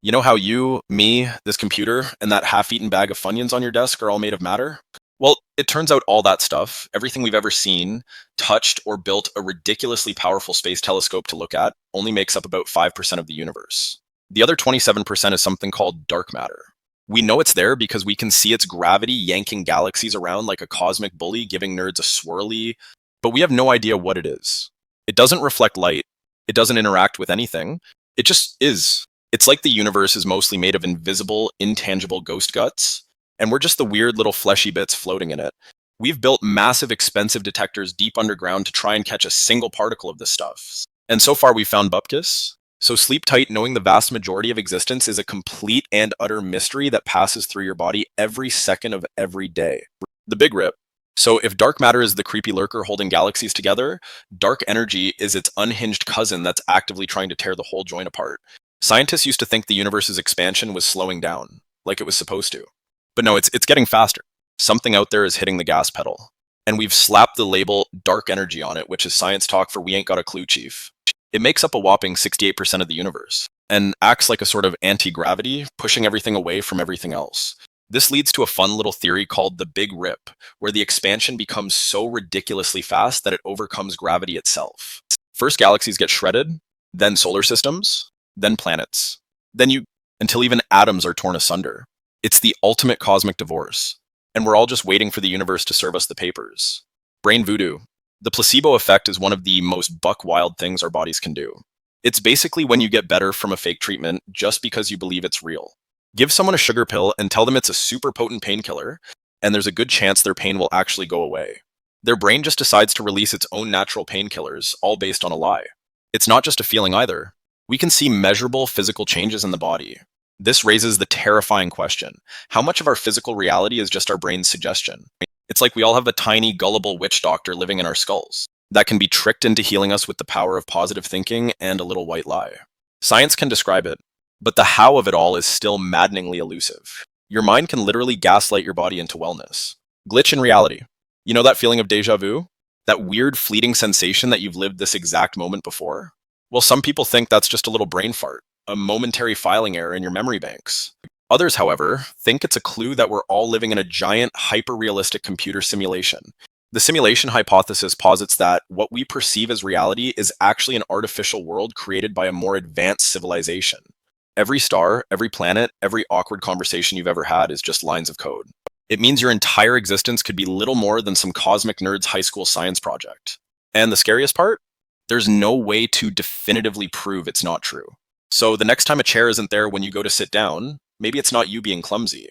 You know how you, me, this computer, and that half-eaten bag of Funyuns on your desk are all made of matter? Well, it turns out all that stuff, everything we've ever seen, touched, or built a ridiculously powerful space telescope to look at, only makes up about 5% of the universe. The other 27% is something called dark matter. We know it's there because we can see its gravity yanking galaxies around like a cosmic bully, giving nerds a swirly, but we have no idea what it is. It doesn't reflect light, it doesn't interact with anything, it just is. It's like the universe is mostly made of invisible, intangible ghost guts, and we're just the weird little fleshy bits floating in it. We've built massive, expensive detectors deep underground to try and catch a single particle of this stuff. And so far, we've found bupkis. So sleep tight, knowing the vast majority of existence is a complete and utter mystery that passes through your body every second of every day. The big rip. So if dark matter is the creepy lurker holding galaxies together, dark energy is its unhinged cousin that's actively trying to tear the whole joint apart. Scientists used to think the universe's expansion was slowing down, like it was supposed to. But no, it's getting faster. Something out there is hitting the gas pedal. And we've slapped the label dark energy on it, which is science talk for we ain't got a clue, chief. It makes up a whopping 68% of the universe, and acts like a sort of anti-gravity, pushing everything away from everything else. This leads to a fun little theory called the Big Rip, where the expansion becomes so ridiculously fast that it overcomes gravity itself. First galaxies get shredded, then solar systems, then planets, then until even atoms are torn asunder. It's the ultimate cosmic divorce, and we're all just waiting for the universe to serve us the papers. Brain voodoo. The placebo effect is one of the most buck wild things our bodies can do. It's basically when you get better from a fake treatment just because you believe it's real. Give someone a sugar pill and tell them it's a super potent painkiller, and there's a good chance their pain will actually go away. Their brain just decides to release its own natural painkillers, all based on a lie. It's not just a feeling either. We can see measurable physical changes in the body. This raises the terrifying question: how much of our physical reality is just our brain's suggestion? It's like we all have a tiny, gullible witch doctor living in our skulls that can be tricked into healing us with the power of positive thinking and a little white lie. Science can describe it, but the how of it all is still maddeningly elusive. Your mind can literally gaslight your body into wellness. Glitch in reality. You know that feeling of deja vu? That weird, fleeting sensation that you've lived this exact moment before? Well, some people think that's just a little brain fart, a momentary filing error in your memory banks. Others, however, think it's a clue that we're all living in a giant, hyper-realistic computer simulation. The simulation hypothesis posits that what we perceive as reality is actually an artificial world created by a more advanced civilization. Every star, every planet, every awkward conversation you've ever had is just lines of code. It means your entire existence could be little more than some cosmic nerd's high school science project. And the scariest part? There's no way to definitively prove it's not true. So the next time a chair isn't there when you go to sit down, maybe it's not you being clumsy.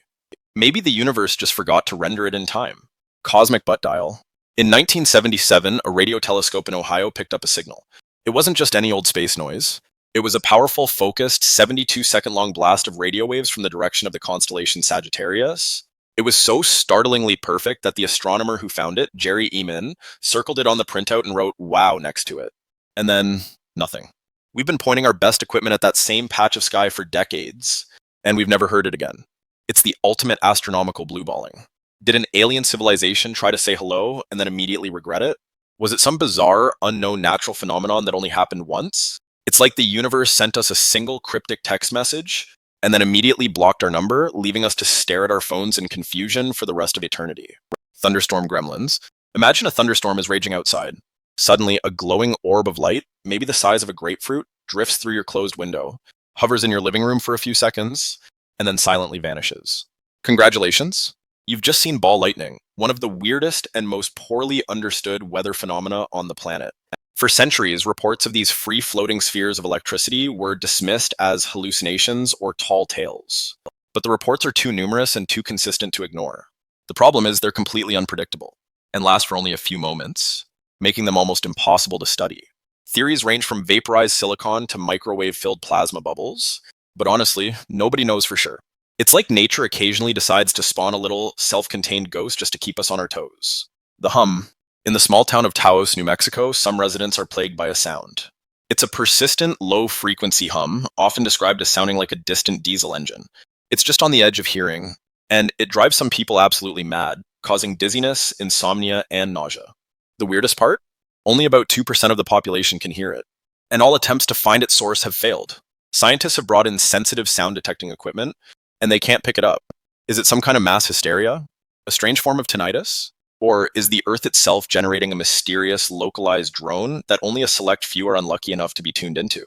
Maybe the universe just forgot to render it in time. Cosmic butt dial. In 1977, a radio telescope in Ohio picked up a signal. It wasn't just any old space noise. It was a powerful, focused, 72-second-long blast of radio waves from the direction of the constellation Sagittarius. It was so startlingly perfect that the astronomer who found it, Jerry Eman, circled it on the printout and wrote "wow" next to it. And then, nothing. We've been pointing our best equipment at that same patch of sky for decades, and we've never heard it again. It's the ultimate astronomical blueballing. Did an alien civilization try to say hello and then immediately regret it? Was it some bizarre, unknown natural phenomenon that only happened once? It's like the universe sent us a single cryptic text message and then immediately blocked our number, leaving us to stare at our phones in confusion for the rest of eternity. Thunderstorm gremlins. Imagine a thunderstorm is raging outside. Suddenly, a glowing orb of light, maybe the size of a grapefruit, drifts through your closed window, hovers in your living room for a few seconds, and then silently vanishes. Congratulations! You've just seen ball lightning, one of the weirdest and most poorly understood weather phenomena on the planet. For centuries, reports of these free-floating spheres of electricity were dismissed as hallucinations or tall tales. But the reports are too numerous and too consistent to ignore. The problem is they're completely unpredictable and last for only a few moments, making them almost impossible to study. Theories range from vaporized silicon to microwave-filled plasma bubbles, but honestly, nobody knows for sure. It's like nature occasionally decides to spawn a little self-contained ghost just to keep us on our toes. The hum. In the small town of Taos, New Mexico, some residents are plagued by a sound. It's a persistent, low-frequency hum, often described as sounding like a distant diesel engine. It's just on the edge of hearing, and it drives some people absolutely mad, causing dizziness, insomnia, and nausea. The weirdest part? Only about 2% of the population can hear it, and all attempts to find its source have failed. Scientists have brought in sensitive sound detecting equipment, and they can't pick it up. Is it some kind of mass hysteria? A strange form of tinnitus? Or is the Earth itself generating a mysterious, localized drone that only a select few are unlucky enough to be tuned into?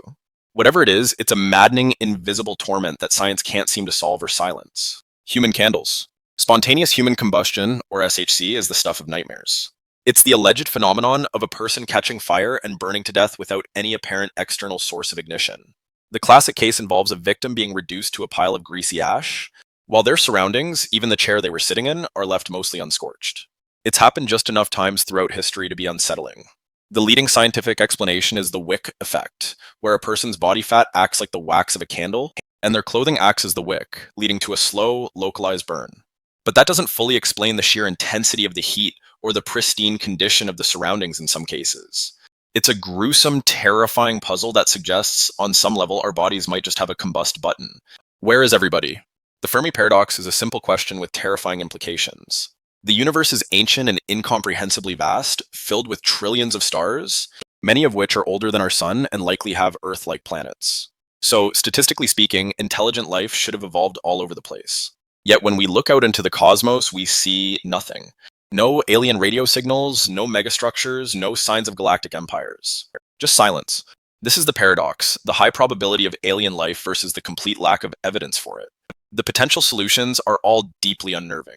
Whatever it is, it's a maddening, invisible torment that science can't seem to solve or silence. Human candles. Spontaneous human combustion, or SHC, is the stuff of nightmares. It's the alleged phenomenon of a person catching fire and burning to death without any apparent external source of ignition. The classic case involves a victim being reduced to a pile of greasy ash, while their surroundings, even the chair they were sitting in, are left mostly unscorched. It's happened just enough times throughout history to be unsettling. The leading scientific explanation is the wick effect, where a person's body fat acts like the wax of a candle, and their clothing acts as the wick, leading to a slow, localized burn. But that doesn't fully explain the sheer intensity of the heat or the pristine condition of the surroundings in some cases. It's a gruesome, terrifying puzzle that suggests, on some level, our bodies might just have a combust button. Where is everybody? The Fermi paradox is a simple question with terrifying implications. The universe is ancient and incomprehensibly vast, filled with trillions of stars, many of which are older than our sun and likely have Earth-like planets. So, statistically speaking, intelligent life should have evolved all over the place. Yet when we look out into the cosmos, we see nothing. No alien radio signals, no megastructures, no signs of galactic empires. Just silence. This is the paradox, the high probability of alien life versus the complete lack of evidence for it. The potential solutions are all deeply unnerving.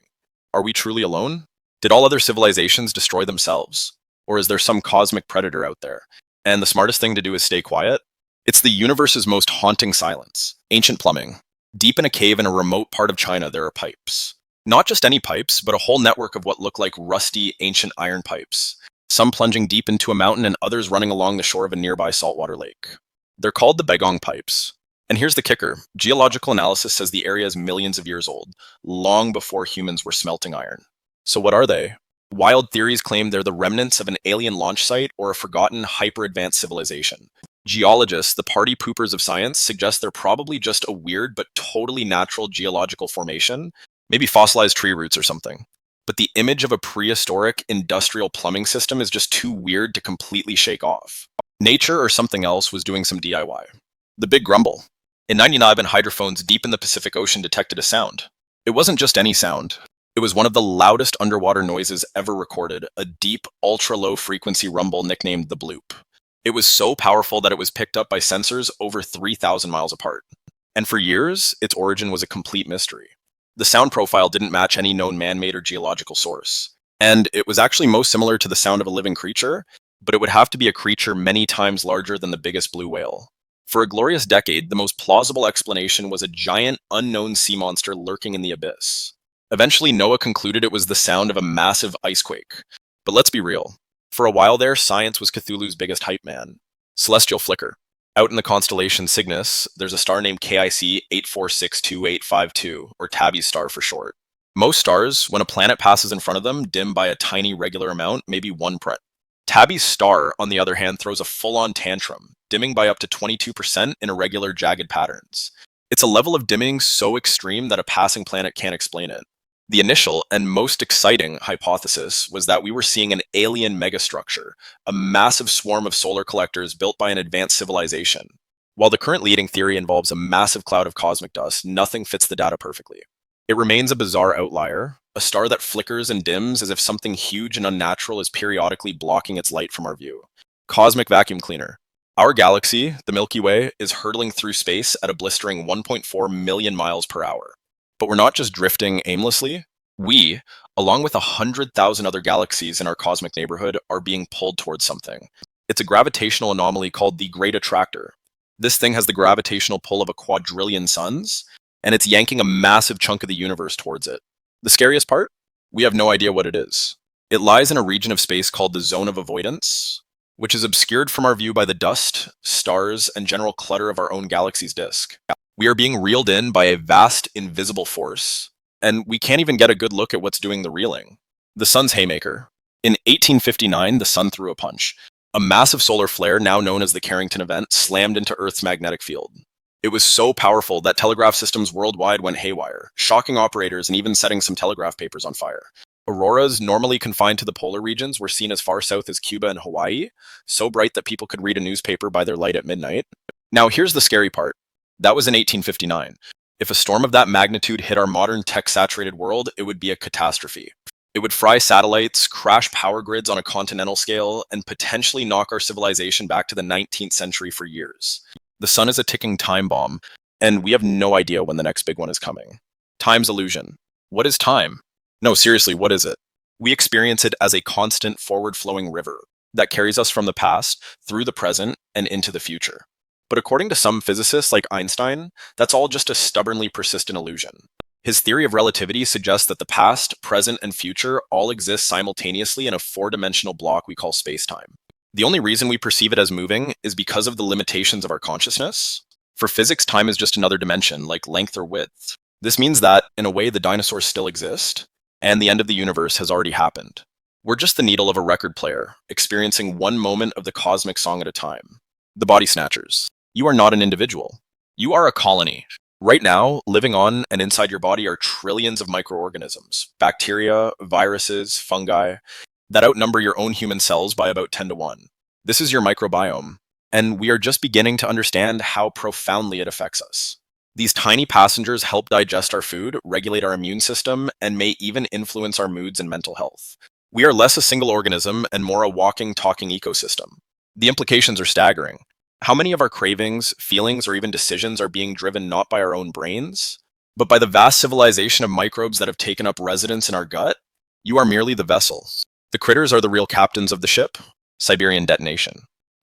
Are we truly alone? Did all other civilizations destroy themselves? Or is there some cosmic predator out there? And the smartest thing to do is stay quiet? It's the universe's most haunting silence. Ancient plumbing. Deep in a cave in a remote part of China, there are pipes. Not just any pipes, but a whole network of what look like rusty, ancient iron pipes. Some plunging deep into a mountain and others running along the shore of a nearby saltwater lake. They're called the Bagong pipes. And here's the kicker. Geological analysis says the area is millions of years old, long before humans were smelting iron. So what are they? Wild theories claim they're the remnants of an alien launch site or a forgotten, hyper-advanced civilization. Geologists, the party poopers of science, suggest they're probably just a weird but totally natural geological formation, maybe fossilized tree roots or something. But the image of a prehistoric industrial plumbing system is just too weird to completely shake off. Nature or something else was doing some DIY. The Big Grumble. In 1999, hydrophones deep in the Pacific Ocean detected a sound. It wasn't just any sound. It was one of the loudest underwater noises ever recorded, a deep, ultra-low frequency rumble nicknamed the bloop. It was so powerful that it was picked up by sensors over 3,000 miles apart. And for years, its origin was a complete mystery. The sound profile didn't match any known man-made or geological source. And it was actually most similar to the sound of a living creature, but it would have to be a creature many times larger than the biggest blue whale. For a glorious decade, the most plausible explanation was a giant, unknown sea monster lurking in the abyss. Eventually, NOAA concluded it was the sound of a massive icequake. But let's be real. For a while there, science was Cthulhu's biggest hype man. Celestial flicker. Out in the constellation Cygnus, there's a star named KIC 84622852, or Tabby's star for short. Most stars, when a planet passes in front of them, dim by a tiny regular amount, maybe 1 pret. Tabby's star, on the other hand, throws a full-on tantrum, dimming by up to 22% in irregular, jagged patterns. It's a level of dimming so extreme that a passing planet can't explain it. The initial and most exciting hypothesis was that we were seeing an alien megastructure, a massive swarm of solar collectors built by an advanced civilization. While the current leading theory involves a massive cloud of cosmic dust, nothing fits the data perfectly. It remains a bizarre outlier, a star that flickers and dims as if something huge and unnatural is periodically blocking its light from our view. Cosmic vacuum cleaner. Our galaxy, the Milky Way, is hurtling through space at a blistering 1.4 million miles per hour. But we're not just drifting aimlessly. We, along with 100,000 other galaxies in our cosmic neighborhood, are being pulled towards something. It's a gravitational anomaly called the Great Attractor. This thing has the gravitational pull of a quadrillion suns, and it's yanking a massive chunk of the universe towards it. The scariest part? We have no idea what it is. It lies in a region of space called the zone of avoidance, which is obscured from our view by the dust, stars, and general clutter of our own galaxy's disk. We are being reeled in by a vast, invisible force, and we can't even get a good look at what's doing the reeling. The sun's haymaker. In 1859, the sun threw a punch. A massive solar flare, now known as the Carrington event, slammed into Earth's magnetic field. It was so powerful that telegraph systems worldwide went haywire, shocking operators and even setting some telegraph papers on fire. Auroras, normally confined to the polar regions, were seen as far south as Cuba and Hawaii, so bright that people could read a newspaper by their light at midnight. Now, here's the scary part. That was in 1859. If a storm of that magnitude hit our modern tech-saturated world, it would be a catastrophe. It would fry satellites, crash power grids on a continental scale, and potentially knock our civilization back to the 19th century for years. The sun is a ticking time bomb, and we have no idea when the next big one is coming. Time's illusion. What is time? No, seriously, what is it? We experience it as a constant forward-flowing river that carries us from the past through the present and into the future. But according to some physicists like Einstein, that's all just a stubbornly persistent illusion. His theory of relativity suggests that the past, present, and future all exist simultaneously in a four-dimensional block we call space-time. The only reason we perceive it as moving is because of the limitations of our consciousness. For physics, time is just another dimension, like length or width. This means that, in a way, the dinosaurs still exist, and the end of the universe has already happened. We're just the needle of a record player, experiencing one moment of the cosmic song at a time. The Body Snatchers. You are not an individual. You are a colony. Right now, living on and inside your body are trillions of microorganisms, bacteria, viruses, fungi, that outnumber your own human cells by about 10 to 1. This is your microbiome, and we are just beginning to understand how profoundly it affects us. These tiny passengers help digest our food, regulate our immune system, and may even influence our moods and mental health. We are less a single organism and more a walking, talking ecosystem. The implications are staggering. How many of our cravings, feelings, or even decisions are being driven not by our own brains, but by the vast civilization of microbes that have taken up residence in our gut? You are merely the vessel. The critters are the real captains of the ship. Siberian detonation.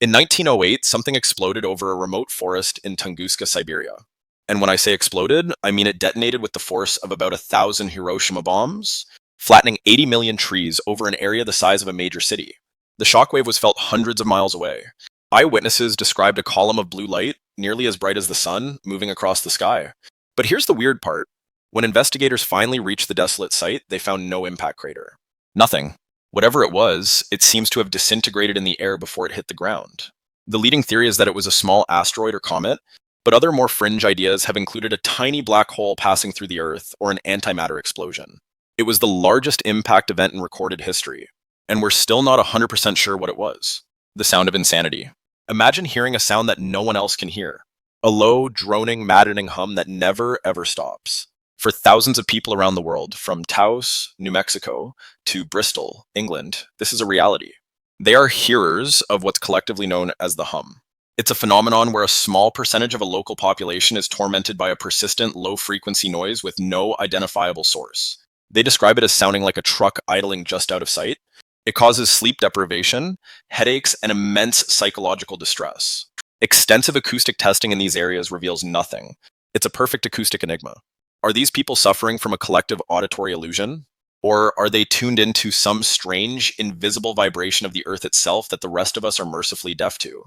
In 1908, something exploded over a remote forest in Tunguska, Siberia. And when I say exploded, I mean it detonated with the force of about 1,000 Hiroshima bombs, flattening 80 million trees over an area the size of a major city. The shockwave was felt hundreds of miles away. Eyewitnesses described a column of blue light, nearly as bright as the sun, moving across the sky. But here's the weird part. When investigators finally reached the desolate site, they found no impact crater. Nothing. Whatever it was, it seems to have disintegrated in the air before it hit the ground. The leading theory is that it was a small asteroid or comet, but other more fringe ideas have included a tiny black hole passing through the Earth or an antimatter explosion. It was the largest impact event in recorded history, and we're still not 100% sure what it was. The sound of insanity. Imagine hearing a sound that no one else can hear. A low, droning, maddening hum that never, ever stops. For thousands of people around the world, from Taos, New Mexico, to Bristol, England, this is a reality. They are hearers of what's collectively known as the hum. It's a phenomenon where a small percentage of a local population is tormented by a persistent, low-frequency noise with no identifiable source. They describe it as sounding like a truck idling just out of sight. It causes sleep deprivation, headaches, and immense psychological distress. Extensive acoustic testing in these areas reveals nothing. It's a perfect acoustic enigma. Are these people suffering from a collective auditory illusion? Or are they tuned into some strange, invisible vibration of the Earth itself that the rest of us are mercifully deaf to?